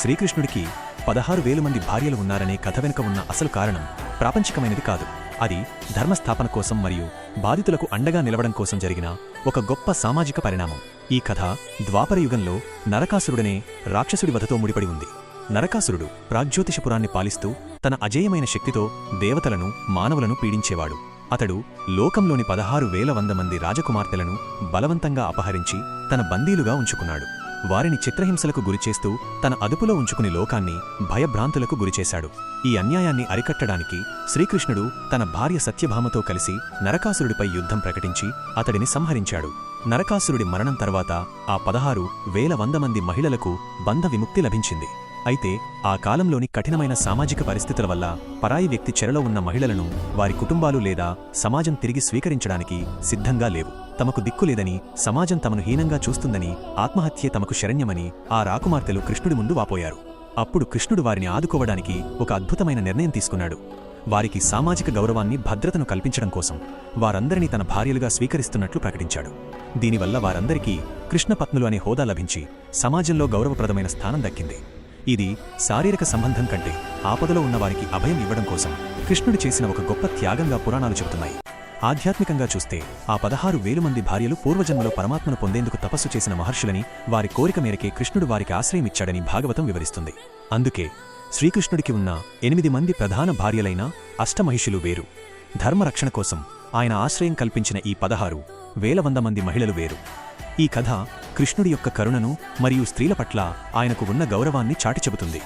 శ్రీకృష్ణుడికి 16,000 మంది భార్యలు ఉన్నారనే కథ వెనుక ఉన్న అసలు కారణం ప్రాపంచికమైనది కాదు. అది ధర్మస్థాపన కోసం మరియు బాధితులకు అండగా నిలవడం కోసం జరిగిన ఒక గొప్ప సామాజిక పరిణామం. ఈ కథ ద్వాపరయుగంలో నరకాసురుడనే రాక్షసుడి వధతో ముడిపడి ఉంది. నరకాసురుడు ప్రాగ్జ్యోతిషపురాన్ని పాలిస్తూ తన అజేయమైన శక్తితో దేవతలను, మానవులను పీడించేవాడు. అతడు లోకంలోని 16,100 మంది రాజకుమార్తెలను బలవంతంగా అపహరించి తన బందీలుగా ఉంచుకున్నాడు. వారిని చిత్రహింసలకు గురిచేస్తూ తన అదుపులో ఉంచుకుని లోకాన్ని భయభ్రాంతులకు గురిచేశాడు. ఈ అన్యాయాన్ని అరికట్టడానికి శ్రీకృష్ణుడు తన భార్య సత్యభామతో కలిసి నరకాసురుడిపై యుద్ధం ప్రకటించి అతడిని సంహరించాడు. నరకాసురుడి మరణం తర్వాత ఆ 16,100 మంది మహిళలకు బంధ విముక్తి లభించింది. అయితే ఆ కాలంలోని కఠినమైన సామాజిక పరిస్థితుల వల్ల పరాయి వ్యక్తి చెరలో ఉన్న మహిళలను వారి కుటుంబాలు లేదా సమాజం తిరిగి స్వీకరించడానికి సిద్ధంగా లేవు. తమకు దిక్కులేదని, సమాజం తమను హీనంగా చూస్తుందని, ఆత్మహత్యే తమకు శరణ్యమని ఆ రాకుమార్తెలు కృష్ణుడి ముందు వాపోయారు. అప్పుడు కృష్ణుడు వారిని ఆదుకోవడానికి ఒక అద్భుతమైన నిర్ణయం తీసుకున్నాడు. వారికి సామాజిక గౌరవాన్ని, భద్రతను కల్పించడం కోసం వారందరినీ తన భార్యలుగా స్వీకరిస్తున్నట్లు ప్రకటించాడు. దీనివల్ల వారందరికీ కృష్ణపత్నులు అనే హోదా లభించి సమాజంలో గౌరవప్రదమైన స్థానం దక్కింది. ఇది శారీరక సంబంధం కంటే ఆపదలో ఉన్నవారికి అభయం ఇవ్వడం కోసం కృష్ణుడు చేసిన ఒక గొప్ప త్యాగంగా పురాణాలు చెబుతున్నాయి. ఆధ్యాత్మికంగా చూస్తే ఆ 16,000 మంది భార్యలు పూర్వజన్మలో పరమాత్మను పొందేందుకు తపస్సు చేసిన మహర్షులని, వారి కోరిక మేరకే కృష్ణుడు వారికి ఆశ్రయమిచ్చాడని భాగవతం వివరిస్తుంది. అందుకే శ్రీకృష్ణుడికి ఉన్న 8 మంది ప్రధాన భార్యలైన అష్టమహిషులు వేరు. ధర్మరక్షణ కోసం ఆయన ఆశ్రయం కల్పించిన ఈ 16,100 మంది మహిళలు వేరు. ఈ కథ కృష్ణుడి యొక్క కరుణను మరియు స్త్రీల పట్ల ఆయనకు ఉన్న గౌరవాన్ని చాటి చెబుతుంది.